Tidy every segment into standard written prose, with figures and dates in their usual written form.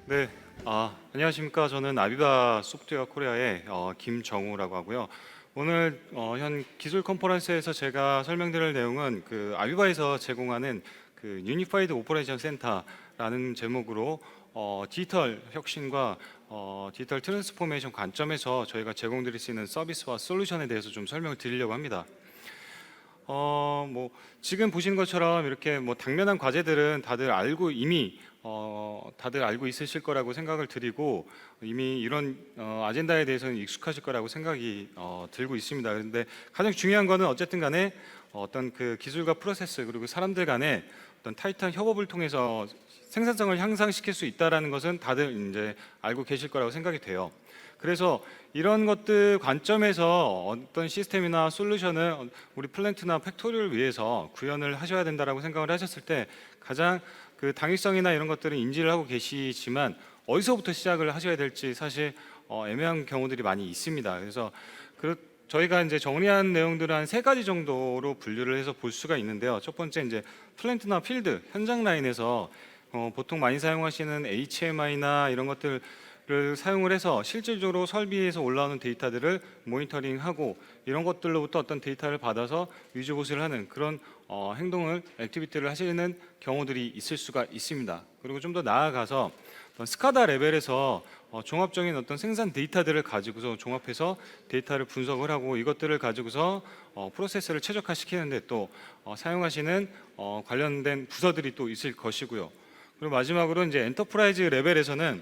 네, 안녕하십니까. 저는 아비바 소프트웨어 코리아의 김정우라고 하고요. 오늘 현 기술 컨퍼런스에서 제가 설명드릴 내용은 그 아비바에서 제공하는 그 유니파이드 오퍼레이션 센터라는 제목으로 디지털 혁신과 디지털 트랜스포메이션 관점에서 저희가 제공드릴 수 있는 서비스와 솔루션에 대해서 좀 설명을 드리려고 합니다. 뭐 지금 보시는 것처럼 이렇게 뭐 당면한 과제들은 다들 알고 있으실 거라고 생각을 드리고 이미 이런 아젠다에 대해서는 익숙하실 거라고 생각이 들고 있습니다. 그런데 가장 중요한 거는 어쨌든 간에 어떤 그 기술과 프로세스 그리고 사람들 간의 어떤 타이트한 협업을 통해서 생산성을 향상시킬 수 있다라는 것은 다들 이제 알고 계실 거라고 생각이 돼요. 그래서 이런 것들 관점에서 어떤 시스템이나 솔루션을 우리 플랜트나 팩토리를 위해서 구현을 하셔야 된다라고 생각을 하셨을 때 가장 그 당위성이나 이런 것들은 인지를 하고 계시지만 어디서부터 시작을 하셔야 될지 사실 애매한 경우들이 많이 있습니다. 그래서 저희가 이제 정리한 내용들을 한 세 가지 정도로 분류를 해서 볼 수가 있는데요. 첫 번째 이제 플랜트나 필드 현장 라인에서 보통 많이 사용하시는 HMI나 이런 것들을 사용을 해서 실질적으로 설비에서 올라오는 데이터들을 모니터링하고 이런 것들로부터 어떤 데이터를 받아서 위주 보수를 하는 그런 액티비티를 하시는 경우들이 있을 수가 있습니다. 그리고 좀 더 나아가서 스카다 레벨에서 종합적인 어떤 생산 데이터들을 가지고서 종합해서 데이터를 분석을 하고 이것들을 가지고서 프로세스를 최적화시키는데 또 사용하시는 관련된 부서들이 또 있을 것이고요. 그리고 마지막으로 이제 엔터프라이즈 레벨에서는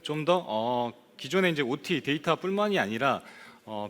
좀 더 기존의 이제 OT 데이터뿐만이 아니라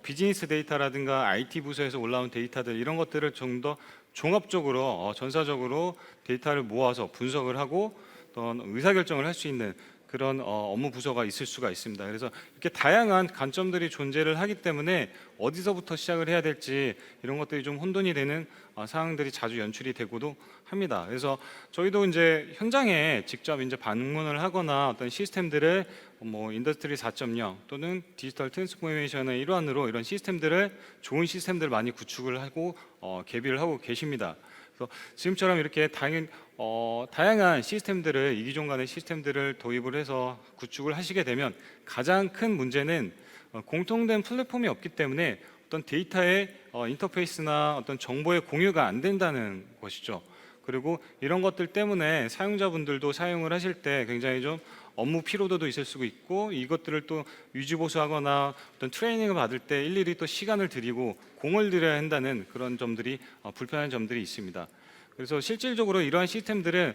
비즈니스 데이터라든가 IT 부서에서 올라온 데이터들 이런 것들을 좀 더 종합적으로 전사적으로 데이터를 모아서 분석을 하고 어떤 의사결정을 할 수 있는 그런 업무 부서가 있을 수가 있습니다. 그래서 이렇게 다양한 관점들이 존재를 하기 때문에 어디서부터 시작을 해야 될지 이런 것들이 좀 혼돈이 되는 상황들이 자주 연출이 되고도 합니다. 그래서 저희도 이제 현장에 직접 이제 방문을 하거나 어떤 시스템들을 뭐 인더스트리 4.0 또는 디지털 트랜스포메이션의 일환으로 이런 시스템들을 좋은 시스템들을 많이 구축을 하고 개비를 하고 계십니다. 그래서 지금처럼 이렇게 다양한 시스템들을 이기종 간의 시스템들을 도입을 해서 구축을 하시게 되면 가장 큰 문제는 공통된 플랫폼이 없기 때문에 어떤 데이터의 인터페이스나 어떤 정보의 공유가 안 된다는 것이죠. 그리고 이런 것들 때문에 사용자분들도 사용을 하실 때 굉장히 좀 업무 피로도도 있을 수 있고 이것들을 또 유지보수하거나 어떤 트레이닝을 받을 때 일일이 또 시간을 들이고 공을 들여야 한다는 그런 점들이 불편한 점들이 있습니다. 그래서 실질적으로 이러한 시스템들은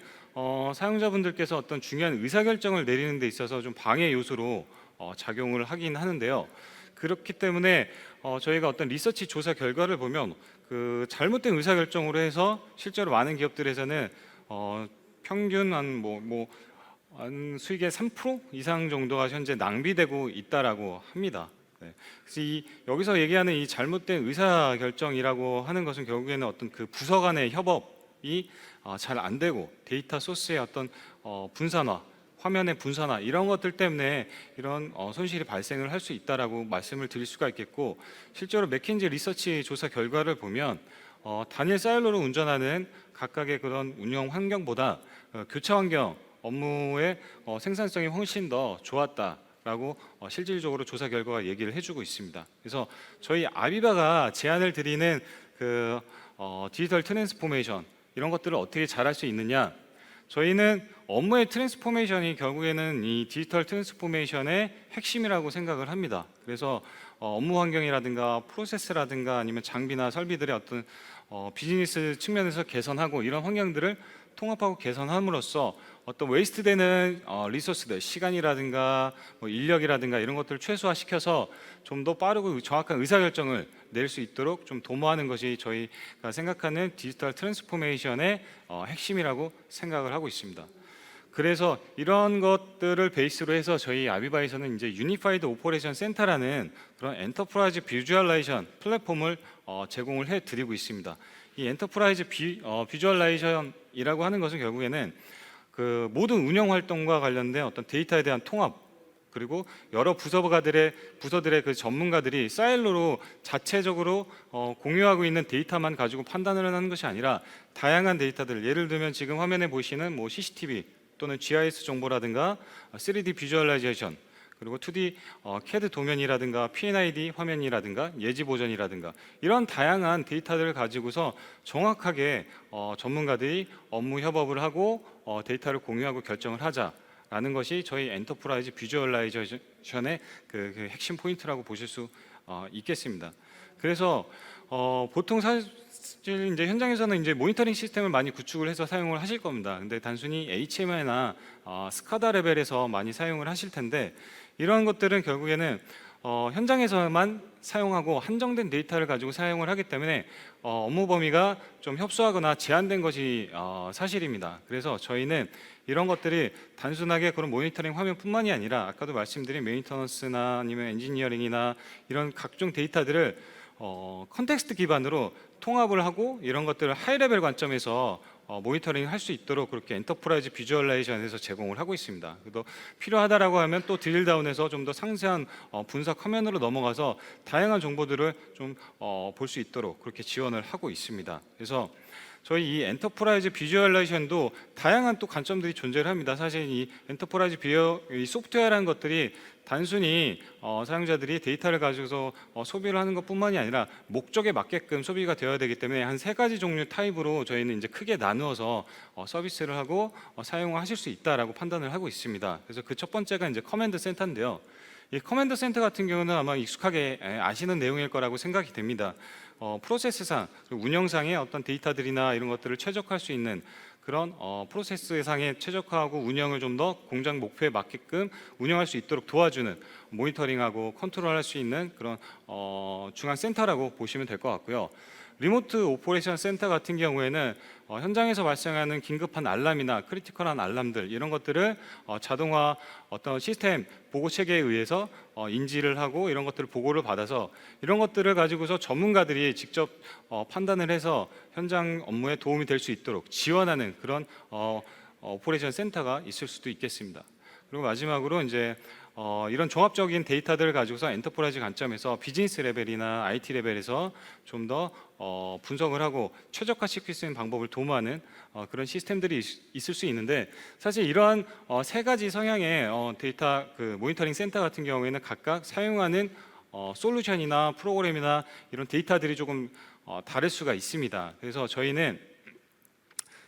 사용자분들께서 어떤 중요한 의사결정을 내리는 데 있어서 좀 방해 요소로 작용을 하긴 하는데요. 그렇기 때문에 저희가 어떤 리서치 조사 결과를 보면 그 잘못된 의사결정으로 해서 실제로 많은 기업들에서는 평균 한 수익의 3% 이상 정도가 현재 낭비되고 있다라고 합니다. 네. 그래서 여기서 얘기하는 이 잘못된 의사결정이라고 하는 것은 결국에는 어떤 그 부서 간의 협업이 잘 안 되고 데이터 소스의 어떤 분산화, 화면의 분산화 이런 것들 때문에 이런 손실이 발생을 할 수 있다라고 말씀을 드릴 수가 있겠고 실제로 맥킨지 리서치 조사 결과를 보면 단일 사일로로 운전하는 각각의 그런 운영 환경보다 교차 환경 업무의 생산성이 훨씬 더 좋았다라고 실질적으로 조사 결과가 얘기를 해주고 있습니다. 그래서 저희 아비바가 제안을 드리는 그 디지털 트랜스포메이션 이런 것들을 어떻게 잘할 수 있느냐? 저희는 업무의 트랜스포메이션이 결국에는 이 디지털 트랜스포메이션의 핵심이라고 생각을 합니다. 그래서 업무 환경이라든가 프로세스라든가 아니면 장비나 설비들의 어떤 비즈니스 측면에서 개선하고 이런 환경들을 통합하고 개선함으로써 어떤 웨이스트되는 리소스들, 시간이라든가 뭐 인력이라든가 이런 것들을 최소화시켜서 좀 더 빠르고 정확한 의사결정을 낼 수 있도록 좀 도모하는 것이 저희가 생각하는 디지털 트랜스포메이션의 핵심이라고 생각을 하고 있습니다. 그래서 이런 것들을 베이스로 해서 저희 아비바에서는 이제 유니파이드 오퍼레이션 센터라는 그런 엔터프라이즈 비주얼라이제이션 플랫폼을 제공을 해 드리고 있습니다. 이 엔터프라이즈 비주얼라이제이션이라고 하는 것은 결국에는 그 모든 운영 활동과 관련된 어떤 데이터에 대한 통합 그리고 여러 부서들의 그 전문가들이 사일로로 자체적으로 공유하고 있는 데이터만 가지고 판단을 하는 것이 아니라 다양한 데이터들 예를 들면 지금 화면에 보시는 뭐 CCTV 또는 GIS 정보라든가 3D 비주얼라이제이션, 그리고 2D CAD 도면이라든가 P&ID 화면이라든가 예지 보전이라든가 이런 다양한 데이터들을 가지고서 정확하게 전문가들이 업무 협업을 하고 데이터를 공유하고 결정을 하자라는 것이 저희 엔터프라이즈 비주얼라이제이션의 그 핵심 포인트라고 보실 수 있겠습니다. 그래서 보통 사실 이제 현장에서는 이제 모니터링 시스템을 많이 구축을 해서 사용을 하실 겁니다. 근데 단순히 HMI나 스카다 레벨에서 많이 사용을 하실 텐데, 이러한 것들은 결국에는 현장에서만 사용하고 한정된 데이터를 가지고 사용을 하기 때문에 업무 범위가 좀 협소하거나 제한된 것이 사실입니다. 그래서 저희는 이런 것들이 단순하게 그런 모니터링 화면뿐만이 아니라 아까도 말씀드린 메인터넌스나 아니면 엔지니어링이나 이런 각종 데이터들을 컨텍스트 기반으로 통합을 하고 이런 것들을 하이레벨 관점에서 모니터링 할 수 있도록 그렇게 엔터프라이즈 비주얼라이제이션에서 제공을 하고 있습니다. 그래도 필요하다라고 하면 또 드릴다운해서 좀 더 상세한 분석 화면으로 넘어가서 다양한 정보들을 좀 볼 수 있도록 그렇게 지원을 하고 있습니다. 그래서 저희 이 엔터프라이즈 비주얼라이제이션도 다양한 또 관점들이 존재를 합니다. 사실 이 엔터프라이즈 이 소프트웨어라는 것들이 단순히 사용자들이 데이터를 가지고서 소비를 하는 것뿐만이 아니라 목적에 맞게끔 소비가 되어야 되기 때문에 한 3가지 종류 타입으로 저희는 이제 크게 나누어서 서비스를 하고 사용하실 수 있다라고 판단을 하고 있습니다. 그래서 그 첫 번째가 이제 커맨드 센터인데요. 이 커맨드 센터 같은 경우는 아마 익숙하게 아시는 내용일 거라고 생각이 됩니다. 프로세스상, 운영상의 어떤 데이터들이나 이런 것들을 최적화할 수 있는 그런 프로세스상의 최적화하고 운영을 좀 더 공장 목표에 맞게끔 운영할 수 있도록 도와주는, 모니터링하고 컨트롤할 수 있는 그런 중앙 센터라고 보시면 될 것 같고요. 리모트 오퍼레이션 센터 같은 경우에는 현장에서 발생하는 긴급한 알람이나 크리티컬한 알람들, 이런 것들을 자동화 어떤 시스템 보고 체계에 의해서 인지를 하고 이런 것들을 보고를 받아서 이런 것들을 가지고서 전문가들이 직접 판단을 해서 현장 업무에 도움이 될 수 있도록 지원하는 그런 오퍼레이션 센터가 있을 수도 있겠습니다. 그리고 마지막으로 이제 이런 종합적인 데이터들을 가지고서 엔터프라이즈 관점에서 비즈니스 레벨이나 IT 레벨에서 좀 더 분석을 하고 최적화시킬 수 있는 방법을 도모하는 그런 시스템들이 있을 수 있는데, 사실 이러한 3가지 성향의 데이터 그 모니터링 센터 같은 경우에는 각각 사용하는 솔루션이나 프로그램이나 이런 데이터들이 조금 다를 수가 있습니다. 그래서 저희는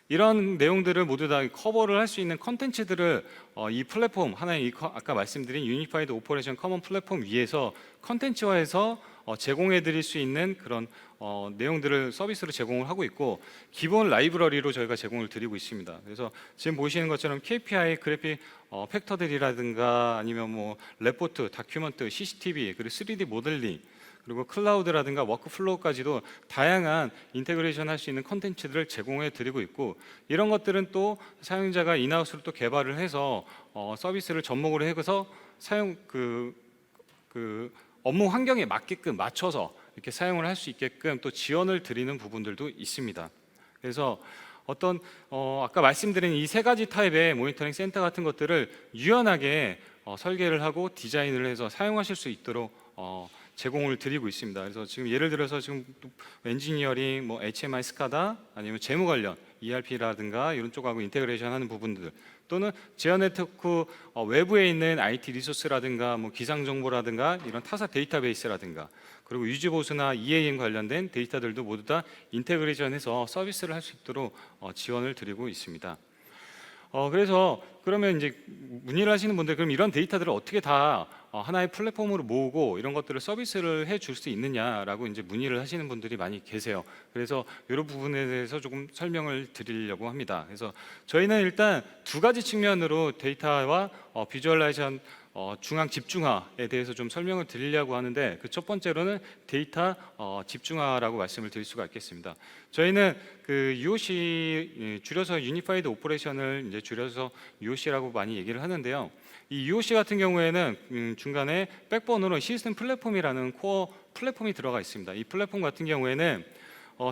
이런 내용들을 모두 다 커버를 할 수 있는 컨텐츠들을 이 플랫폼 하나의 아까 말씀드린 유니파이드 오퍼레이션 커먼 플랫폼 위에서 컨텐츠화해서 제공해 드릴 수 있는 그런 내용들을 서비스로 제공을 하고 있고, 기본 라이브러리로 저희가 제공을 드리고 있습니다. 그래서 지금 보시는 것처럼 KPI, 그래픽 팩터들이라든가 아니면 뭐 레포트, 다큐먼트, CCTV, 그리고 3D 모델링, 그리고 클라우드라든가 워크플로우까지도 다양한 인테그레이션 할 수 있는 컨텐츠들을 제공해 드리고 있고, 이런 것들은 또 사용자가 인하우스로 또 개발을 해서 서비스를 접목을 해서 사용 그 업무 환경에 맞게끔 맞춰서 이렇게 사용을 할 수 있게끔 또 지원을 드리는 부분들도 있습니다. 그래서 어떤 아까 말씀드린 이 3가지 타입의 모니터링 센터 같은 것들을 유연하게 설계를 하고 디자인을 해서 사용하실 수 있도록 제공을 드리고 있습니다. 그래서 지금 예를 들어서 지금 엔지니어링, 뭐 HMI, 스카다, 아니면 재무 관련 ERP라든가 이런 쪽하고 인테그레이션 하는 부분들, 또는 제어 네트워크 외부에 있는 IT 리소스라든가 뭐 기상 정보라든가 이런 타사 데이터베이스라든가, 그리고 유지 보수나 EAM 관련된 데이터들도 모두 다 인테그레이션해서 서비스를 할 수 있도록 지원을 드리고 있습니다. 그래서 그러면 이제 문의를 하시는 분들, 그럼 이런 데이터들을 어떻게 다 하나의 플랫폼으로 모으고 이런 것들을 서비스를 해줄 수 있느냐라고 이제 문의를 하시는 분들이 많이 계세요. 그래서 이런 부분에 대해서 조금 설명을 드리려고 합니다. 그래서 저희는 일단 2가지 측면으로 데이터와 비주얼라이제이션 중앙 집중화에 대해서 좀 설명을 드리려고 하는데, 그 첫 번째로는 데이터 집중화라고 말씀을 드릴 수가 있겠습니다. 저희는 그 UOC, 줄여서 유니파이드 오퍼레이션을 이제 줄여서 UOC라고 많이 얘기를 하는데요. 이 UOC 같은 경우에는 중간에 백본으로 시스템 플랫폼이라는 코어 플랫폼이 들어가 있습니다. 이 플랫폼 같은 경우에는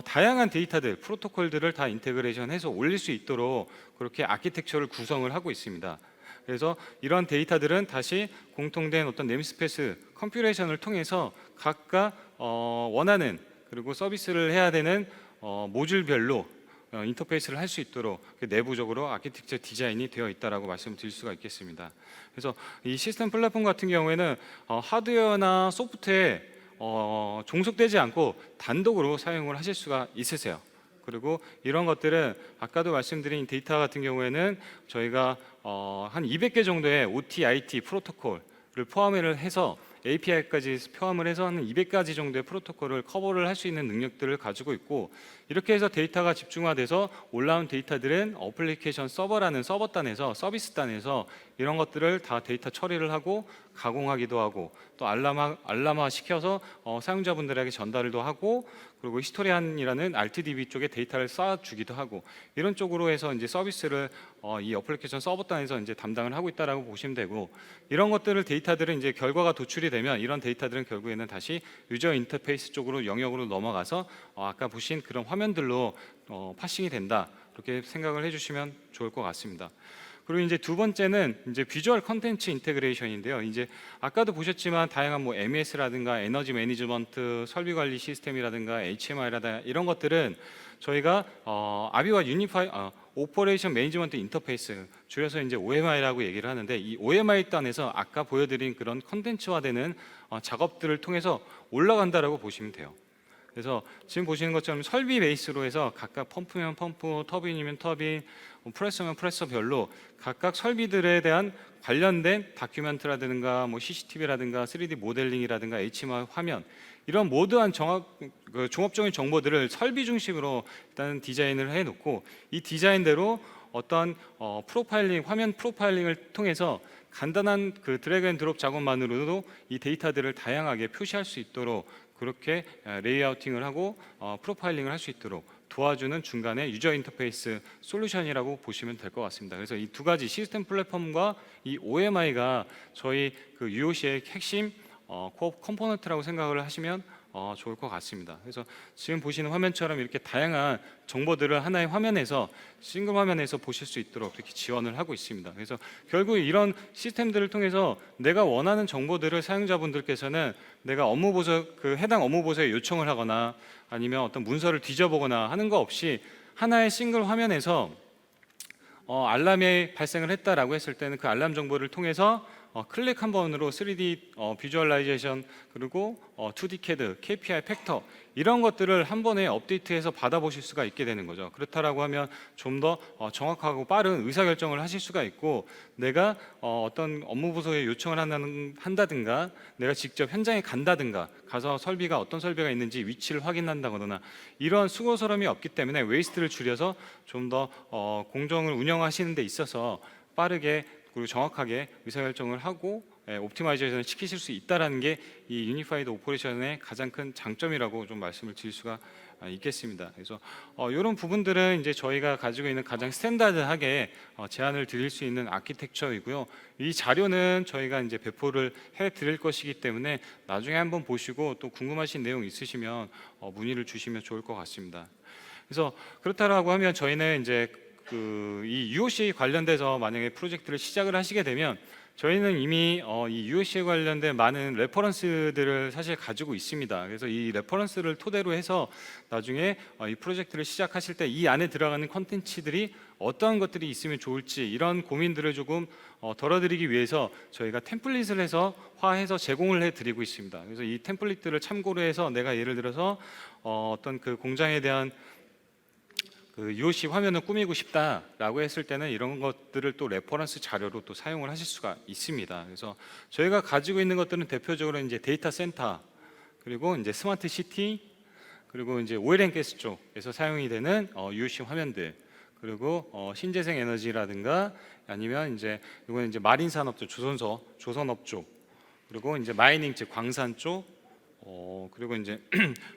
다양한 데이터들, 프로토콜들을 다 인테그레이션해서 올릴 수 있도록 그렇게 아키텍처를 구성을 하고 있습니다. 그래서 이런 데이터들은 다시 공통된 어떤 네임스페이스 컴퓨레이션을 통해서 각각 원하는, 그리고 서비스를 해야 되는 모듈별로 인터페이스를 할 수 있도록 내부적으로 아키텍처 디자인이 되어 있다라고 말씀드릴 수가 있겠습니다. 그래서 이 시스템 플랫폼 같은 경우에는 하드웨어나 소프트웨어에 종속되지 않고 단독으로 사용을 하실 수가 있으세요. 그리고 이런 것들은 아까도 말씀드린 데이터 같은 경우에는 저희가 한 200개 정도의 OT, IT 프로토콜을 포함을 해서 API까지 포함을 해서 한 200가지 정도의 프로토콜을 커버를 할 수 있는 능력들을 가지고 있고, 이렇게 해서 데이터가 집중화돼서 올라온 데이터들은 어플리케이션 서버라는 서버단에서 서비스단에서 이런 것들을 다 데이터 처리를 하고 가공하기도 하고 또 알람화 시켜서 사용자분들에게 전달도 하고, 그리고 히스토리안이라는 RTDB 쪽에 데이터를 쌓아주기도 하고, 이런 쪽으로 해서 이제 서비스를 이 어플리케이션 서버단에서 이제 담당을 하고 있다라고 보시면 되고, 이런 것들을 데이터들은 이제 결과가 도출이 되면 이런 데이터들은 결국에는 다시 유저 인터페이스 쪽으로 영역으로 넘어가서 아까 보신 그런 화면들로 파싱이 된다, 그렇게 생각을 해주시면 좋을 것 같습니다. 그리고 이제 두 번째는 이제 비주얼 컨텐츠 인테그레이션인데요. 이제 아까도 보셨지만 다양한 뭐 MES라든가 에너지 매니지먼트 설비 관리 시스템이라든가 HMI라든가 이런 것들은 저희가 아비와 유니파이 오퍼레이션 매니지먼트 인터페이스, 줄여서 이제 OMI라고 얘기를 하는데, 이 OMI 단에서 아까 보여드린 그런 컨텐츠화되는 작업들을 통해서 올라간다라고 보시면 돼요. 그래서 지금 보시는 것처럼 설비 베이스로 해서 각각 펌프면 펌프, 터빈이면 터빈, 프레서면 프레서별로 각각 설비들에 대한 관련된 다큐멘트라든가 뭐 CCTV라든가 3D 모델링이라든가 HMI 화면, 이런 모드한 종합적인 정보들을 설비 중심으로 일단 디자인을 해놓고, 이 디자인대로 어떤 프로파일링, 화면 프로파일링을 통해서 간단한 그 드래그 앤 드롭 작업만으로도 이 데이터들을 다양하게 표시할 수 있도록 그렇게 레이아우팅을 하고 프로파일링을 할 수 있도록 도와주는 중간에 유저 인터페이스 솔루션이라고 보시면 될 것 같습니다. 그래서 이 두 가지 시스템 플랫폼과 이 OMI가 저희 그 UOC의 핵심 코어 컴포넌트라고 생각을 하시면 좋을 것 같습니다. 그래서 지금 보시는 화면처럼 이렇게 다양한 정보들을 하나의 화면에서, 싱글 화면에서 보실 수 있도록 이렇게 지원을 하고 있습니다. 그래서 결국 이런 시스템들을 통해서 내가 원하는 정보들을 사용자분들께서는 내가 업무 보서 그 해당 업무 보서에 요청을 하거나 아니면 어떤 문서를 뒤져보거나 하는 거 없이 하나의 싱글 화면에서 알람이 발생을 했다라고 했을 때는 그 알람 정보를 통해서 클릭 한 번으로 3D 비주얼라이제이션, 그리고 2D CAD, KPI 팩터, 이런 것들을 한 번에 업데이트해서 받아보실 수가 있게 되는 거죠. 그렇다라고 하면 좀 더 정확하고 빠른 의사결정을 하실 수가 있고, 내가 어떤 업무 부서에 요청을 한다든가 내가 직접 현장에 간다든가 가서 설비가 어떤 설비가 있는지 위치를 확인한다거나, 이런 수고스러움이 없기 때문에 웨이스트를 줄여서 좀 더 공정을 운영하시는 데 있어서 빠르게 그리고 정확하게 의사결정을 하고 옵티마이제이션을 시키실 수 있다는 게 이 유니파이드 오퍼레이션의 가장 큰 장점이라고 좀 말씀을 드릴 수가 있겠습니다. 그래서 이런 부분들은 이제 저희가 가지고 있는 가장 스탠다드하게 제안을 드릴 수 있는 아키텍처이고요. 이 자료는 저희가 이제 배포를 해 드릴 것이기 때문에 나중에 한번 보시고 또 궁금하신 내용 있으시면 문의를 주시면 좋을 것 같습니다. 그래서 그렇다라고 하면 저희는 이제 이 UOC 관련돼서 만약에 프로젝트를 시작을 하시게 되면 저희는 이미 이 UOC에 관련된 많은 레퍼런스들을 사실 가지고 있습니다. 그래서 이 레퍼런스를 토대로 해서 나중에 이 프로젝트를 시작하실 때 이 안에 들어가는 컨텐츠들이 어떠한 것들이 있으면 좋을지, 이런 고민들을 조금 덜어드리기 위해서 저희가 템플릿을 해서 화해서 제공을 해드리고 있습니다. 그래서 이 템플릿들을 참고로 해서 내가 예를 들어서 어떤 그 공장에 대한 그 UOC 화면을 꾸미고 싶다라고 했을 때는 이런 것들을 또 레퍼런스 자료로 또 사용을 하실 수가 있습니다. 그래서 저희가 가지고 있는 것들은 대표적으로 이제 데이터 센터, 그리고 이제 스마트 시티, 그리고 이제 오일 앤 가스 쪽에서 사용이 되는 UOC 화면들, 그리고 신재생 에너지라든가 아니면 이제 이거는 이제 마린 산업 쪽, 조선업 쪽, 그리고 이제 마이닝 즉 광산 쪽, 그리고 이제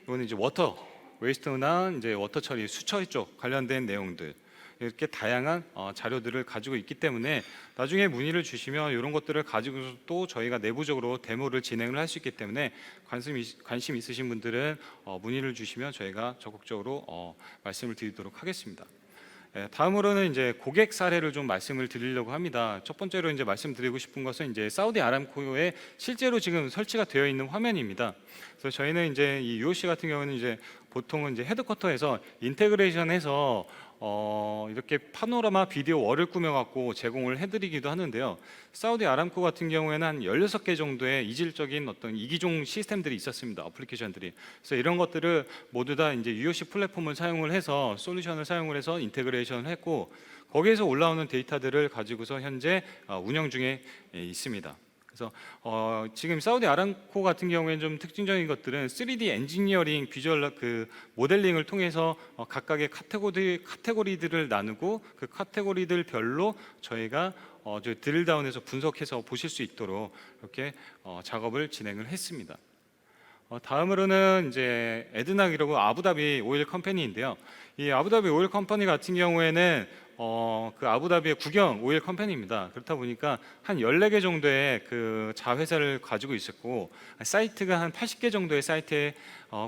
이거는 이제 워터 웨이스트나 이제 워터 처리, 수처리 쪽 관련된 내용들, 이렇게 다양한 자료들을 가지고 있기 때문에 나중에 문의를 주시면 이런 것들을 가지고 또 저희가 내부적으로 데모를 진행을 할 수 있기 때문에 관심 있으신 분들은 문의를 주시면 저희가 적극적으로 말씀을 드리도록 하겠습니다. 다음으로는 이제 고객 사례를 좀 말씀을 드리려고 합니다. 첫 번째로 이제 말씀드리고 싶은 것은 이제 사우디 아람코에 실제로 지금 설치가 되어 있는 화면입니다. 그래서 저희는 이제 이 UOC 같은 경우는 이제 보통은 이제 헤드쿼터에서 인테그레이션해서 이렇게 파노라마 비디오 월을 꾸며갖고 제공을 해드리기도 하는데요. 사우디 아람코 같은 경우에는 한 16개 정도의 이질적인 어떤 이기종 시스템들이 있었습니다. 어플리케이션들이. 그래서 이런 것들을 모두 다 이제 UOC 플랫폼을 사용을 해서 솔루션을 사용을 해서 인테그레이션을 했고 거기에서 올라오는 데이터들을 가지고서 현재 운영 중에 있습니다. 그래서 지금 사우디 아람코 같은 경우에는 좀 특징적인 것들은 3D 엔지니어링 비주얼 그 모델링을 통해서 각각의 카테고리들을 나누고 그 카테고리들별로 저희가 드릴다운해서 분석해서 보실 수 있도록 이렇게 작업을 진행을 했습니다. 다음으로는 이제 에드낙이라고 아부다비 오일 컴퍼니인데요. 이 아부다비 오일 컴퍼니 같은 경우에는 그 아부다비의 국영 오일 컴퍼니입니다. 그렇다 보니까 한 14개 정도의 그 자회사를 가지고 있었고 사이트가 한 80개 정도의 사이트에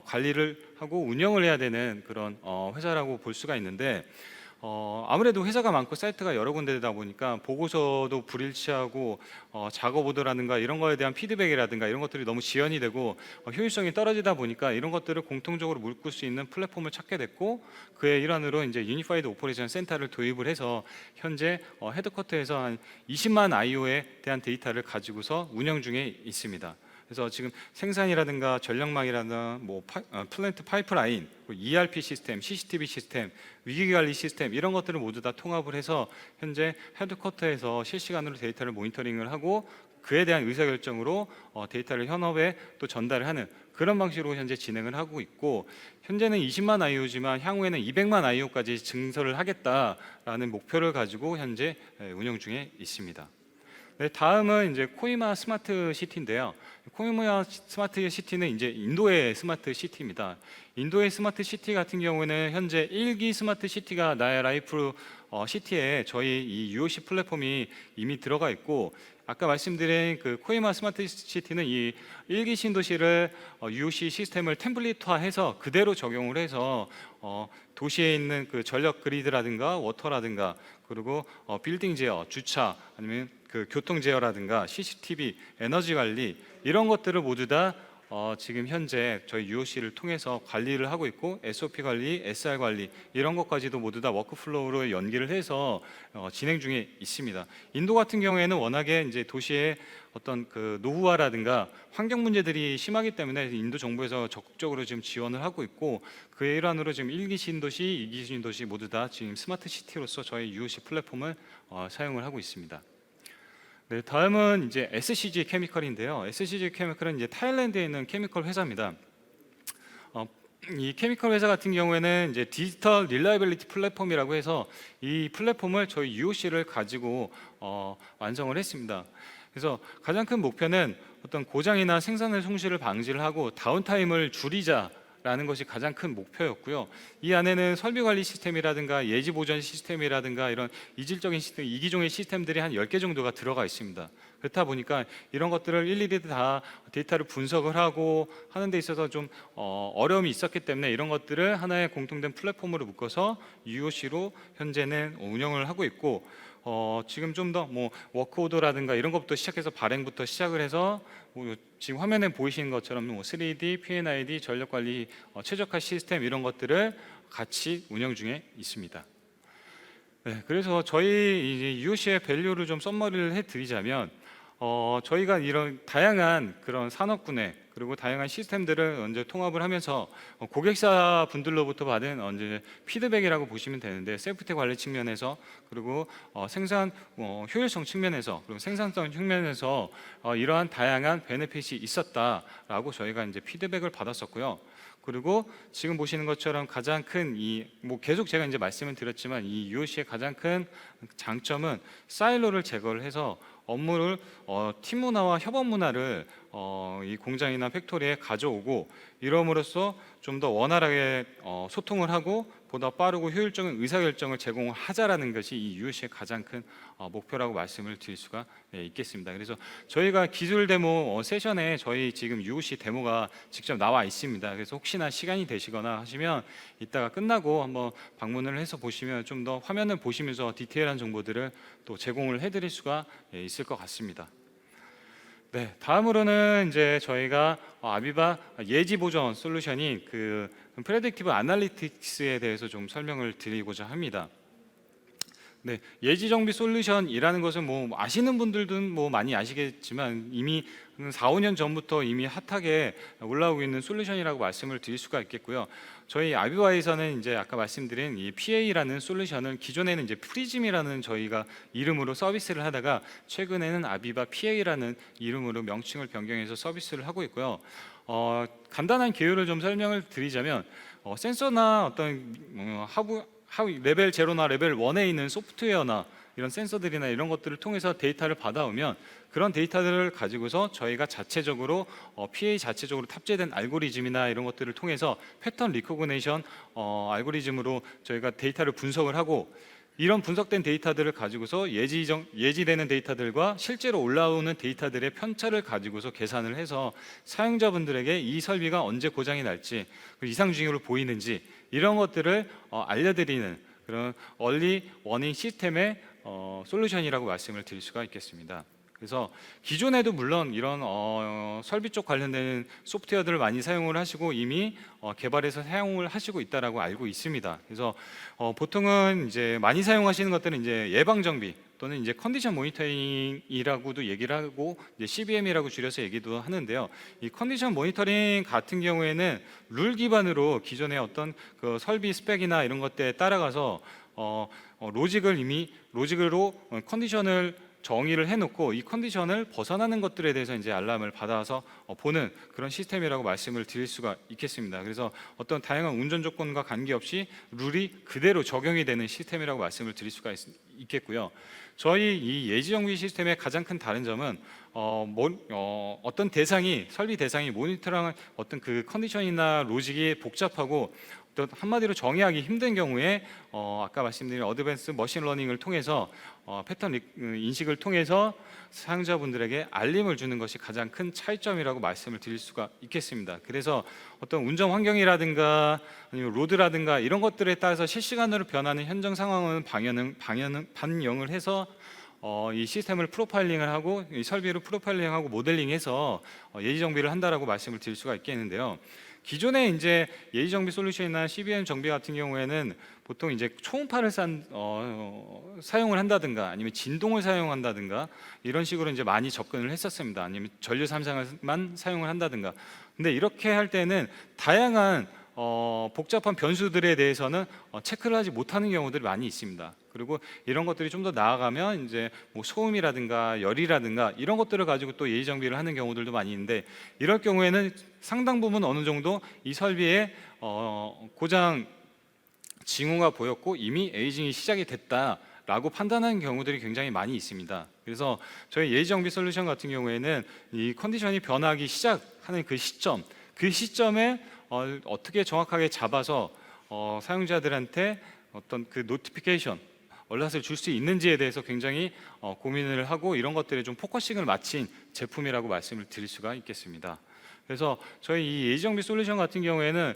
관리를 하고 운영을 해야 되는 그런 회사라고 볼 수가 있는데 아무래도 회사가 많고 사이트가 여러 군데다 보니까 보고서도 불일치하고 작업 오더라든가 이런 거에 대한 피드백이라든가 이런 것들이 너무 지연이 되고 효율성이 떨어지다 보니까 이런 것들을 공통적으로 묶을 수 있는 플랫폼을 찾게 됐고 그의 일환으로 이제 유니파이드 오퍼레이션 센터를 도입을 해서 현재 헤드쿼터에서 한 20만 IO에 대한 데이터를 가지고서 운영 중에 있습니다. 그래서 지금 생산이라든가 전력망이라든가 플랜트 파이프라인, ERP 시스템, CCTV 시스템, 위기관리 시스템 이런 것들을 모두 다 통합을 해서 현재 헤드쿼터에서 실시간으로 데이터를 모니터링을 하고 그에 대한 의사결정으로 데이터를 현업에 또 전달을 하는 그런 방식으로 현재 진행을 하고 있고 현재는 20만 IO지만 향후에는 200만 IO까지 증설을 하겠다라는 목표를 가지고 현재 운영 중에 있습니다. 네, 다음은 이제 코이마 스마트 시티인데요. 코이마 스마트 시티는 이제 인도의 스마트 시티입니다. 인도의 스마트 시티 같은 경우에는 현재 1기 스마트 시티가 나의 라이프 시티에 저희 이 UOC 플랫폼이 이미 들어가 있고 아까 말씀드린 그 코이마 스마트 시티는 이 1기 신도시를 UOC 시스템을 템플릿화해서 그대로 적용을 해서 도시에 있는 그 전력 그리드라든가 워터라든가 그리고 빌딩 제어, 주차 아니면 그 교통 제어라든가 CCTV, 에너지 관리 이런 것들을 모두 다 지금 현재 저희 UOC를 통해서 관리를 하고 있고 SOP 관리, SR 관리 이런 것까지도 모두 다 워크플로우로 연기를 해서 진행 중에 있습니다. 인도 같은 경우에는 워낙에 이제 도시의 어떤 그 노후화라든가 환경 문제들이 심하기 때문에 인도 정부에서 적극적으로 지금 지원을 하고 있고 그의 일환으로 지금 1기 신도시, 2기 신도시 모두 다 지금 스마트 시티로서 저희 UOC 플랫폼을 사용을 하고 있습니다. 네, 다음은 이제 SCG 케미컬인데요. SCG 케미컬은 이제 타일랜드에 있는 케미컬 회사입니다. 이 케미컬 회사 같은 경우에는 이제 디지털 릴라이빌리티 플랫폼이라고 해서 이 플랫폼을 저희 UOC를 가지고 완성을 했습니다. 그래서 가장 큰 목표는 어떤 고장이나 생산의 손실을 방지를 하고 다운타임을 줄이자 라는 것이 가장 큰 목표였고요. 이 안에는 설비 관리 시스템이라든가 예지 보전 시스템이라든가 이런 이질적인 시스템, 이기종의 시스템들이 한 10개 정도가 들어가 있습니다. 그렇다 보니까 이런 것들을 일일이 다 데이터를 분석을 하고 하는 데 있어서 좀 어려움이 있었기 때문에 이런 것들을 하나의 공통된 플랫폼으로 묶어서 UOC로 현재는 운영을 하고 있고 지금 좀 더 워크 오더라든가 이런 것부터 시작해서 발행부터 시작을 해서 지금 화면에 보이시는 것처럼 3D, P&ID, 전력 관리, 최적화 시스템 이런 것들을 같이 운영 중에 있습니다. 네, 그래서 저희 이제 UOC의 밸류를 좀 썸머리를 해드리자면 저희가 이런 다양한 그런 산업군에 그리고 다양한 시스템들을 이제 통합을 하면서 고객사 분들로부터 받은 이제 피드백이라고 보시면 되는데 세프티 관리 측면에서 그리고 생산 효율성 측면에서 그리고 생산성 측면에서 이러한 다양한 베네핏이 있었다라고 저희가 이제 피드백을 받았었고요. 그리고 지금 보시는 것처럼 가장 큰 계속 제가 이제 말씀을 드렸지만 이 UOC의 가장 큰 장점은 사일로를 제거를 해서 업무를 팀 문화와 협업 문화를 이 공장이나 팩토리에 가져오고 이럼으로써 좀 더 원활하게 소통을 하고 보다 빠르고 효율적인 의사결정을 제공하자라는 것이 이 UOC의 가장 큰 목표라고 말씀을 드릴 수가 있겠습니다. 그래서 저희가 기술 데모 세션에 저희 지금 UOC 데모가 직접 나와 있습니다. 그래서 혹시나 시간이 되시거나 하시면 이따가 끝나고 한번 방문을 해서 보시면 좀 더 화면을 보시면서 디테일한 정보들을 또 제공을 해드릴 수가 있을 것 같습니다. 네, 다음으로는 이제 저희가 아비바 예지 보전 솔루션인 그 프레딕티브 아날리틱스에 대해서 좀 설명을 드리고자 합니다. 네, 예지 정비 솔루션이라는 것은 뭐 아시는 분들도 뭐 많이 아시겠지만 이미 4, 5년 전부터 이미 핫하게 올라오고 있는 솔루션이라고 말씀을 드릴 수가 있겠고요. 저희 아비바에서는 이제 아까 말씀드린 이 PA라는 솔루션을 기존에는 이제 프리즘이라는 저희가 이름으로 서비스를 하다가 최근에는 아비바 PA라는 이름으로 명칭을 변경해서 서비스를 하고 있고요. 간단한 개요를 좀 설명을 드리자면 센서나 어떤 레벨 0나 레벨 1에 있는 소프트웨어나 이런 센서들이나 이런 것들을 통해서 데이터를 받아오면 그런 데이터들을 가지고서 저희가 자체적으로 PA 자체적으로 탑재된 알고리즘이나 이런 것들을 통해서 패턴 리코그니션 알고리즘으로 저희가 데이터를 분석을 하고 이런 분석된 데이터들을 가지고서 예지되는 데이터들과 실제로 올라오는 데이터들의 편차를 가지고서 계산을 해서 사용자분들에게 이 설비가 언제 고장이 날지 이상 징후를 보이는지 이런 것들을 알려드리는 그런 얼리 워닝 시스템의 솔루션이라고 말씀을 드릴 수가 있겠습니다. 그래서 기존에도 물론 이런 설비 쪽 관련된 소프트웨어들을 많이 사용을 하시고 이미 개발해서 사용을 하시고 있다라고 알고 있습니다. 그래서 보통은 이제 많이 사용하시는 것들은 이제 예방 정비 또는 이제 컨디션 모니터링이라고도 얘기를 하고 이제 CBM이라고 줄여서 얘기도 하는데요. 이 컨디션 모니터링 같은 경우에는 룰 기반으로 기존의 어떤 그 설비 스펙이나 이런 것들에 따라가서 로직으로 컨디션을 정의를 해놓고 이 컨디션을 벗어나는 것들에 대해서 이제 알람을 받아서 보는 그런 시스템이라고 말씀을 드릴 수가 있겠습니다. 그래서 어떤 다양한 운전 조건과 관계없이 룰이 그대로 적용이 되는 시스템이라고 말씀을 드릴 수가 있겠고요. 저희 이 예지 정비 시스템의 가장 큰 다른 점은 어떤 설비 대상이 모니터링 어떤 그 컨디션이나 로직이 복잡하고 또 한마디로 정의하기 힘든 경우에 아까 말씀드린 어드밴스 머신러닝을 통해서 패턴 인식을 통해서 사용자분들에게 알림을 주는 것이 가장 큰 차이점이라고 말씀을 드릴 수가 있겠습니다. 그래서 어떤 운전 환경이라든가 아니면 로드라든가 이런 것들에 따라서 실시간으로 변하는 현장 상황은 반영을 해서 이 시스템을 프로파일링을 하고 이 설비를 프로파일링하고 모델링해서 예지 정비를 한다라고 말씀을 드릴 수가 있겠는데요. 기존에 이제 예지 정비 솔루션이나 CBM 정비 같은 경우에는 보통 이제 초음파를 사용을 한다든가 아니면 진동을 사용한다든가 이런 식으로 이제 많이 접근을 했었습니다. 아니면 전류 삼상만 사용을 한다든가. 근데 이렇게 할 때는 다양한 복잡한 변수들에 대해서는 체크를 하지 못하는 경우들이 많이 있습니다. 그리고 이런 것들이 좀 더 나아가면 이제 뭐 소음이라든가 열이라든가 이런 것들을 가지고 또 예지 정비를 하는 경우들도 많이 있는데 이럴 경우에는 상당 부분 어느 정도 이 설비의 고장 징후가 보였고 이미 에이징이 시작이 됐다라고 판단하는 경우들이 굉장히 많이 있습니다. 그래서 저희 예지 정비 솔루션 같은 경우에는 이 컨디션이 변하기 시작하는 그 시점에 어떻게 정확하게 잡아서 사용자들한테 어떤 그 노티피케이션 얼럿을 줄 수 있는지에 대해서 굉장히 고민을 하고 이런 것들에 좀 포커싱을 맞춘 제품이라고 말씀을 드릴 수가 있겠습니다. 그래서 저희 이 예지 정비 솔루션 같은 경우에는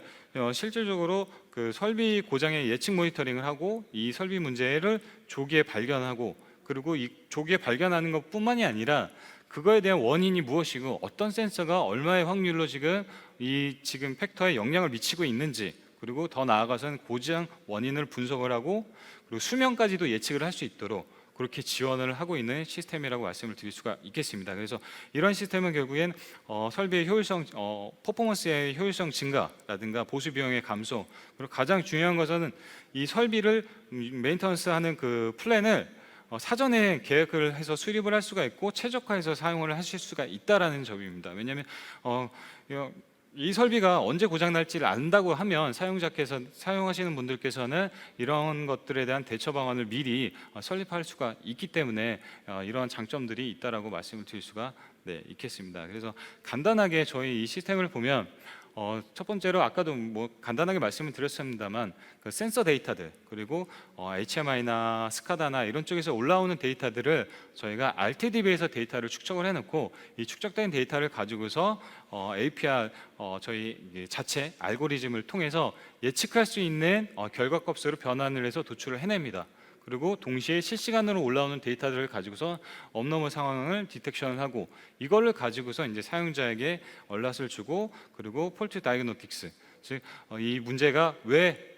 실질적으로 그 설비 고장의 예측 모니터링을 하고 이 설비 문제를 조기에 발견하고 그리고 이 조기에 발견하는 것뿐만이 아니라 그거에 대한 원인이 무엇이고 어떤 센서가 얼마의 확률로 지금 팩터에 영향을 미치고 있는지 그리고 더 나아가서는 고장 원인을 분석을 하고 그리고 수명까지도 예측을 할 수 있도록 그렇게 지원을 하고 있는 시스템이라고 말씀을 드릴 수가 있겠습니다. 그래서 이런 시스템은 결국엔 설비의 효율성, 퍼포먼스의 효율성 증가라든가 보수 비용의 감소 그리고 가장 중요한 것은 이 설비를 메인터넌스하는 그 플랜을 사전에 계획을 해서 수립을 할 수가 있고 최적화해서 사용을 하실 수가 있다라는 점입니다. 왜냐하면 이 설비가 언제 고장 날지를 안다고 하면 사용하시는 분들께서는 이런 것들에 대한 대처 방안을 미리 설립할 수가 있기 때문에 이러한 장점들이 있다라고 말씀을 드릴 수가 있겠습니다. 그래서 간단하게 저희 이 시스템을 보면 첫 번째로 아까도 뭐 간단하게 말씀을 드렸습니다만 그 센서 데이터들 그리고 HMI나 스카다나 이런 쪽에서 올라오는 데이터들을 저희가 RTDB에서 데이터를 축적을 해놓고 이 축적된 데이터를 가지고서 APR 저희 자체 알고리즘을 통해서 예측할 수 있는 결과 값으로 변환을 해서 도출을 해냅니다. 그리고 동시에 실시간으로 올라오는 데이터들을 가지고서 업로드 상황을 디텍션을 하고 이거를 가지고서 이제 사용자에게 얼럿을 주고 그리고 폴트 다이그노틱스 즉 이 문제가 왜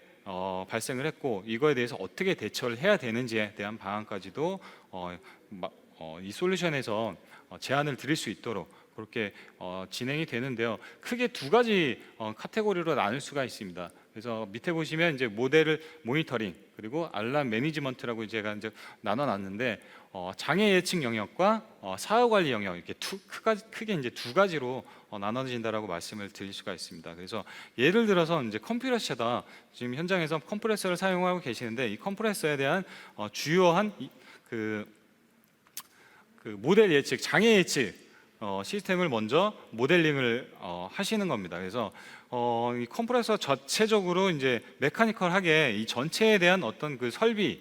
발생을 했고 이거에 대해서 어떻게 대처를 해야 되는지에 대한 방안까지도 이 솔루션에서 제안을 드릴 수 있도록 그렇게 진행이 되는데요. 크게 두 가지 카테고리로 나눌 수가 있습니다. 그래서 밑에 보시면 이제 모델을 모니터링 그리고 알람 매니지먼트라고 제가 이제 나눠놨는데 장애 예측 영역과 사후 관리 영역 이렇게 크게 이제 두 가지로 나눠진다라고 말씀을 드릴 수가 있습니다. 그래서 예를 들어서 이제 컴프레셔다 지금 현장에서 컴프레서를 사용하고 계시는데 이 컴프레서에 대한 주요한 그 모델 예측, 장애 예측 시스템을 먼저 모델링을 하시는 겁니다. 그래서 이 컴프레서 자체적으로 이제 메카니컬하게 이 전체에 대한 어떤 그 설비의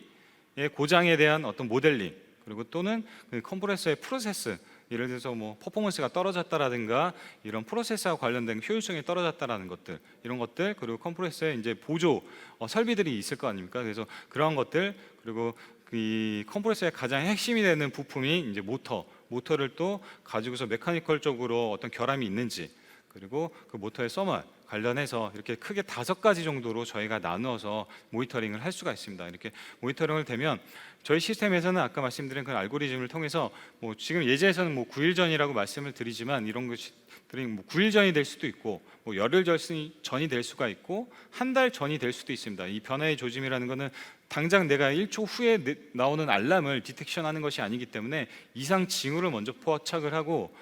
고장에 대한 어떤 모델링 그리고 또는 그 컴프레서의 프로세스 예를 들어서 뭐 퍼포먼스가 떨어졌다라든가 이런 프로세스와 관련된 효율성이 떨어졌다라는 것들 이런 것들 그리고 컴프레서의 이제 보조 설비들이 있을 거 아닙니까? 그래서 그러한 것들 그리고 이 컴프레서의 가장 핵심이 되는 부품이 이제 모터를 또 가지고서 메카니컬적으로 어떤 결함이 있는지 그리고 그 모터의 서멀 관련해서 이렇게 크게 5가지 정도로 저희가 나누어서 모니터링을 할 수가 있습니다. 이렇게 모니터링을 되면 저희 시스템에서는 아까 말씀드린 그 알고리즘을 통해서 뭐 지금 예제에서는 뭐 9일 전이라고 말씀을 드리지만 이런 것들이 뭐 9일 전이 될 수도 있고 뭐 열흘 전이 될 수가 있고 한 달 전이 될 수도 있습니다. 이 변화의 조짐이라는 것은 당장 내가 1초 후에 나오는 알람을 디텍션하는 것이 아니기 때문에 이상 징후를 먼저 포착을 하고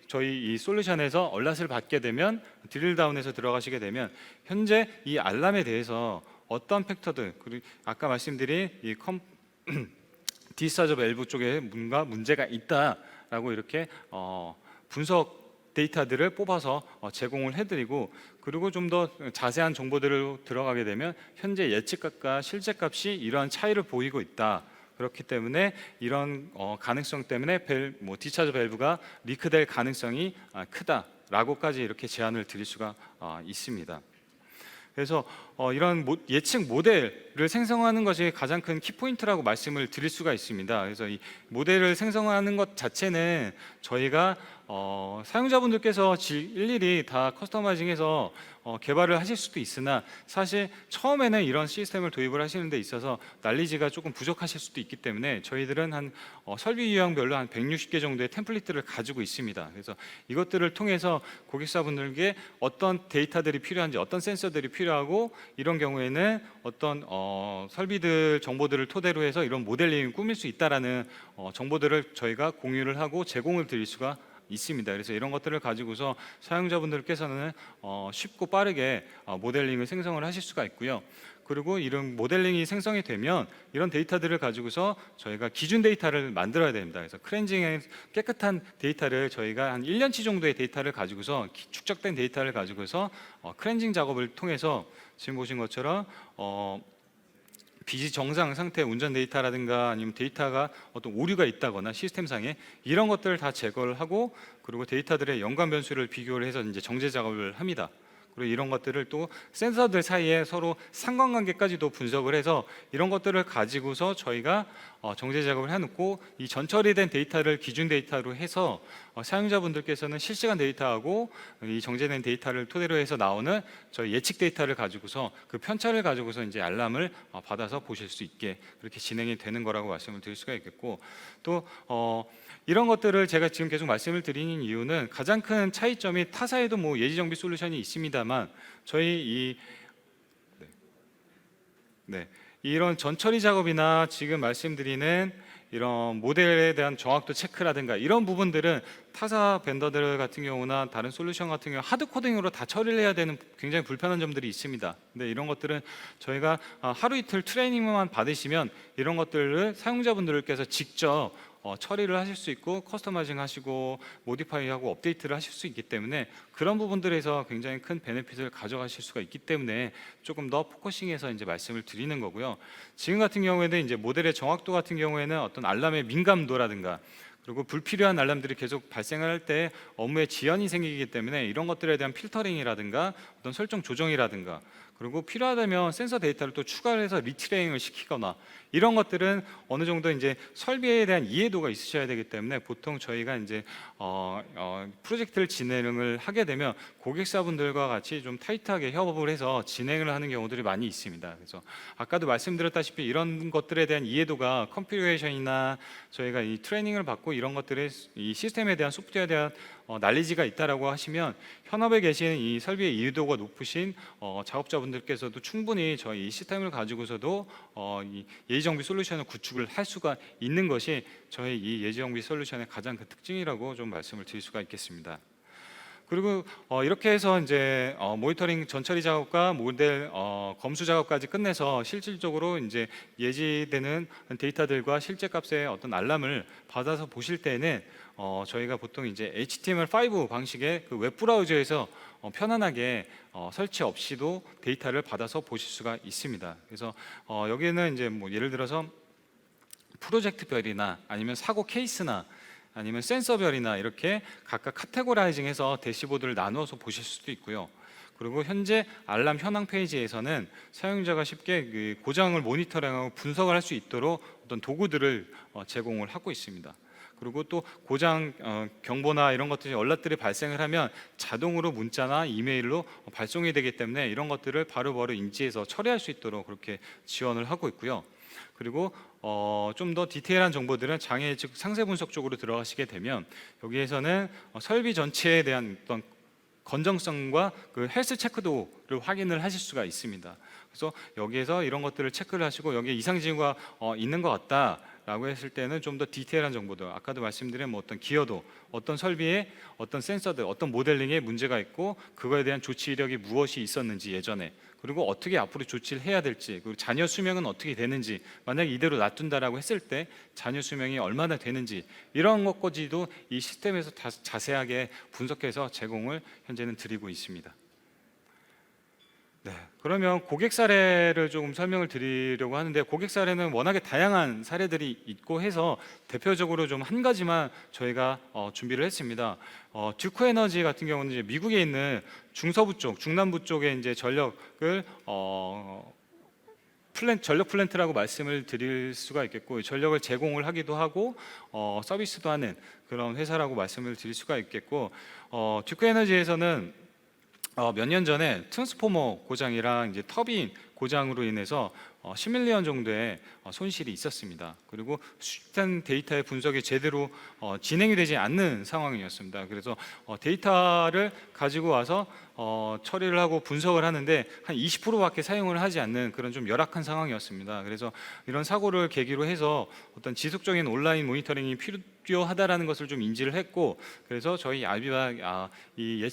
저희 이 솔루션에서 얼럿을 받게 되면 드릴다운에서 들어가시게 되면 현재 이 알람에 대해서 어떤 팩터들 그리고 아까 말씀드린 이 디스차저 밸브 쪽에 뭔가 문제가 있다라고 이렇게 분석 데이터들을 뽑아서 제공을 해드리고 그리고 좀 더 자세한 정보들을 들어가게 되면 현재 예측값과 실제값이 이러한 차이를 보이고 있다. 그렇기 때문에 이런 가능성 때문에 디스차저 밸브가 리크될 가능성이 크다라고까지 이렇게 제안을 드릴 수가 있습니다. 그래서 이런 예측 모델을 생성하는 것이 가장 큰 키포인트라고 말씀을 드릴 수가 있습니다. 그래서 이 모델을 생성하는 것 자체는 저희가 사용자분들께서 일일이 다 커스터마이징해서 개발을 하실 수도 있으나 사실 처음에는 이런 시스템을 도입을 하시는 데 있어서 난리지가 조금 부족하실 수도 있기 때문에 저희들은 한 설비 유형별로 한 160개 정도의 템플릿들을 가지고 있습니다. 그래서 이것들을 통해서 고객사분들께 어떤 데이터들이 필요한지 어떤 센서들이 필요하고 이런 경우에는 어떤 설비들 정보들을 토대로 해서 이런 모델링을 꾸밀 수 있다라는 정보들을 저희가 공유를 하고 제공을 드릴 수가 있습니다. 그래서 이런 것들을 가지고서 사용자분들께서는 쉽고 빠르게 모델링을 생성을 하실 수가 있고요. 그리고 이런 모델링이 생성이 되면 이런 데이터들을 가지고서 저희가 기준 데이터를 만들어야 됩니다. 그래서 클렌징의 깨끗한 데이터를 저희가 한 1년치 정도의 데이터를 가지고서 축적된 데이터를 가지고서 클렌징 작업을 통해서 지금 보신 것처럼 비정상 상태 운전 데이터라든가 아니면 데이터가 어떤 오류가 있다거나 시스템상에 이런 것들을 다 제거를 하고 그리고 데이터들의 연관 변수를 비교를 해서 이제 정제 작업을 합니다. 그리고 이런 것들을 또 센서들 사이에 서로 상관관계까지도 분석을 해서 이런 것들을 가지고서 저희가 정제 작업을 해놓고 이 전처리된 데이터를 기준 데이터로 해서 사용자분들께서는 실시간 데이터하고 이 정제된 데이터를 토대로 해서 나오는 저희 예측 데이터를 가지고서 그 편차를 가지고서 이제 알람을 받아서 보실 수 있게 그렇게 진행이 되는 거라고 말씀을 드릴 수가 있겠고 또 이런 것들을 제가 지금 계속 말씀을 드리는 이유는 가장 큰 차이점이 타사에도 뭐 예지 정비 솔루션이 있습니다만 저희 이런 전처리 작업이나 지금 말씀드리는 이런 모델에 대한 정확도 체크라든가 이런 부분들은 타사 벤더들 같은 경우나 다른 솔루션 같은 경우 하드 코딩으로 다 처리를 해야 되는 굉장히 불편한 점들이 있습니다. 근데 이런 것들은 저희가 하루 이틀 트레이닝만 받으시면 이런 것들을 사용자분들께서 직접 처리를 하실 수 있고 커스터마이징 하시고 모디파이하고 업데이트를 하실 수 있기 때문에 그런 부분들에서 굉장히 큰 베네핏을 가져가실 수가 있기 때문에 조금 더 포커싱해서 이제 말씀을 드리는 거고요. 지금 같은 경우에는 이제 모델의 정확도 같은 경우에는 어떤 알람의 민감도라든가 그리고 불필요한 알람들이 계속 발생을 할 때 업무에 지연이 생기기 때문에 이런 것들에 대한 필터링이라든가 어떤 설정 조정이라든가 그리고 필요하다면 센서 데이터를 또 추가를 해서 리트레이닝을 시키거나 이런 것들은 어느 정도 이제 설비에 대한 이해도가 있으셔야 되기 때문에 보통 저희가 이제 프로젝트를 진행을 하게 되면 고객사분들과 같이 좀 타이트하게 협업을 해서 진행을 하는 경우들이 많이 있습니다. 그래서 아까도 말씀드렸다시피 이런 것들에 대한 이해도가 컨피그레이션이나 저희가 이 트레이닝을 받고 이런 것들의 이 시스템에 대한 소프트웨어에 대한 난리지가 있다라고 하시면 현업에 계신 이 설비의 이해도가 높으신 작업자분들께서도 충분히 저희 이 시스템을 가지고서도 이 예지정비 솔루션을 구축을 할 수가 있는 것이 저희 이 예지정비 솔루션의 가장 큰 특징이라고 좀 말씀을 드릴 수가 있겠습니다. 그리고 이렇게 해서 이제 모니터링 전처리 작업과 모델 검수 작업까지 끝내서 실질적으로 이제 예지되는 데이터들과 실제 값의 어떤 알람을 받아서 보실 때는 저희가 보통 이제 HTML5 방식의 그 웹브라우저에서 편안하게 설치 없이도 데이터를 받아서 보실 수가 있습니다. 그래서 여기는 이제 뭐 예를 들어서 프로젝트별이나 아니면 사고 케이스나 아니면 센서별이나 이렇게 각각 카테고라이징해서 대시보드를 나누어서 보실 수도 있고요. 그리고 현재 알람 현황 페이지에서는 사용자가 쉽게 그 고장을 모니터링하고 분석을 할 수 있도록 어떤 도구들을 제공을 하고 있습니다. 그리고 또 고장 경보나 이런 것들이 연락들이 발생을 하면 자동으로 문자나 이메일로 발송이 되기 때문에 이런 것들을 바로바로 인지해서 처리할 수 있도록 그렇게 지원을 하고 있고요. 그리고 좀 더 디테일한 정보들은 장애 예측 상세 분석 쪽으로 들어가시게 되면 여기에서는 설비 전체에 대한 어떤 건정성과 그 헬스 체크도를 확인을 하실 수가 있습니다. 그래서 여기에서 이런 것들을 체크를 하시고 여기에 이상 징후가 있는 것 같다라고 했을 때는 좀 더 디테일한 정보들, 아까도 말씀드린 뭐 어떤 기여도, 어떤 설비에 어떤 센서들, 어떤 모델링에 문제가 있고 그거에 대한 조치 이력이 무엇이 있었는지 예전에, 그리고 어떻게 앞으로 조치를 해야 될지, 그리고 잔여 수명은 어떻게 되는지, 만약 이대로 놔둔다라고 했을 때 잔여 수명이 얼마나 되는지 이런 것까지도 이 시스템에서 다 자세하게 분석해서 제공을 현재는 드리고 있습니다. 네, 그러면 고객 사례를 조금 설명을 드리려고 하는데, 고객 사례는 워낙에 다양한 사례들이 있고 해서 대표적으로 좀 한 가지만 저희가 준비를 했습니다. 듀크 에너지 같은 경우는 이제 미국에 있는 중서부 쪽, 중남부 쪽에 이제 전력을 전력 플랜트라고 말씀을 드릴 수가 있겠고, 전력을 제공을 하기도 하고 서비스도 하는 그런 회사라고 말씀을 드릴 수가 있겠고, 듀크 에너지에서는 몇 년 전에 트랜스포머 고장이랑 이제 터빈 고장으로 인해서 10밀리언 정도의 손실이 있었습니다. 그리고 수집된 데이터의 분석이 제대로 진행이 되지 않는 상황이었습니다. 그래서 데이터를 가지고 와서 처리를 하고 분석을 하는데 한 20%밖에 사용을 하지 않는 그런 좀 열악한 상황이었습니다. 그래서 이런 사고를 계기로 해서 어떤 지속적인 온라인 모니터링이 필요하다라는 것을 좀 인지를 했고, 그래서 저희 알비가 이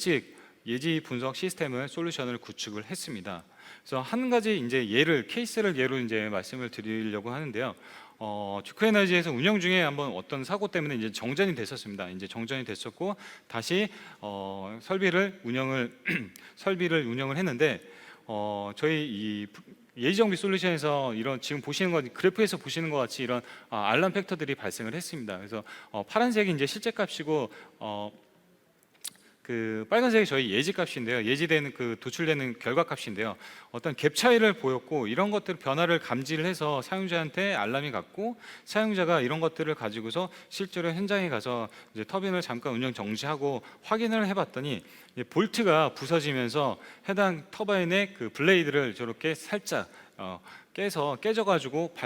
예지 분석 시스템을 솔루션을 구축을 했습니다. 그래서 한 가지 이제 케이스를 예로 이제 말씀을 드리려고 하는데요. 듀크 에너지에서 운영 중에 한번 어떤 사고 때문에 이제 정전이 됐었습니다. 이제 정전이 됐었고 다시 설비를 운영을 했는데 저희 이 예지정비 솔루션에서 이런 지금 보시는 것, 그래프에서 보시는 것 같이 이런 알람 팩터들이 발생을 했습니다. 그래서 파란색이 이제 실제 값이고 그 빨간색이 저희 예지 값인데요. 예지되는 그 도출되는 결과 값인데요. 어떤 갭 차이를 보였고 이런 것들 변화를 감지를 해서 사용자한테 알람이 갔고, 사용자가 이런 것들을 가지고서 실제로 현장에 가서 이제 터빈을 잠깐 운영 정지하고 확인을 해봤더니 볼트가 부서지면서 해당 터바인의 그 블레이드를 저렇게 살짝 깨져가지고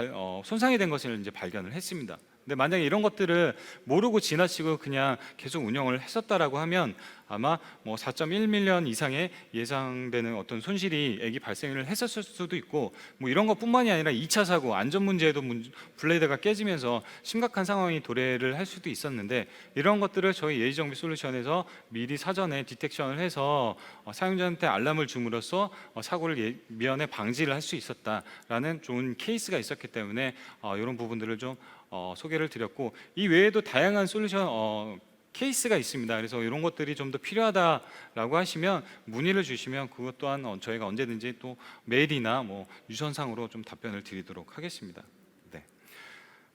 손상이 된 것을 이제 발견을 했습니다. 근데 만약에 이런 것들을 모르고 지나치고 그냥 계속 운영을 했었다라고 하면 아마 뭐 4.1밀리언 이상의 예상되는 어떤 손실이 발생을 했었을 수도 있고, 뭐 이런 것뿐만이 아니라 2차 사고, 안전 문제에도 블레이드가 깨지면서 심각한 상황이 도래를 할 수도 있었는데, 이런 것들을 저희 예지정비 솔루션에서 미리 사전에 디텍션을 해서 사용자한테 알람을 줌으로써 사고를 미연에 방지를 할 수 있었다라는 라는 좋은 케이스가 있었기 때문에 이런 부분들을 좀 소개를 드렸고, 이 외에도 다양한 솔루션 케이스가 있습니다. 그래서 이런 것들이 좀 더 필요하다라고 하시면 문의를 주시면 그것 또한 저희가 언제든지 또 메일이나 뭐 유선상으로 좀 답변을 드리도록 하겠습니다. 네.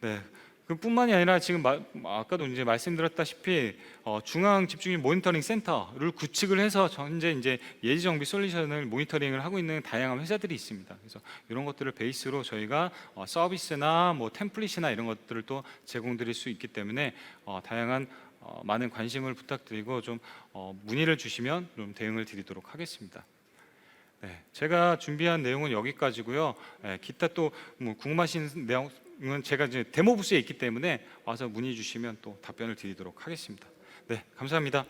네. 그뿐만이 아니라 지금 아까도 이제 말씀드렸다시피 중앙 집중인 모니터링 센터를 구축을 해서 현재 이제 예지 정비 솔루션을 모니터링을 하고 있는 다양한 회사들이 있습니다. 그래서 이런 것들을 베이스로 저희가 서비스나 뭐 템플릿이나 이런 것들을 또 제공드릴 수 있기 때문에 다양한 많은 관심을 부탁드리고 좀 문의를 주시면 좀 대응을 드리도록 하겠습니다. 네, 제가 준비한 내용은 여기까지고요. 기타 또 뭐 궁금하신 내용은 제가 이제 데모 부스에 있기 때문에 와서 문의 주시면 또 답변을 드리도록 하겠습니다. 네, 감사합니다.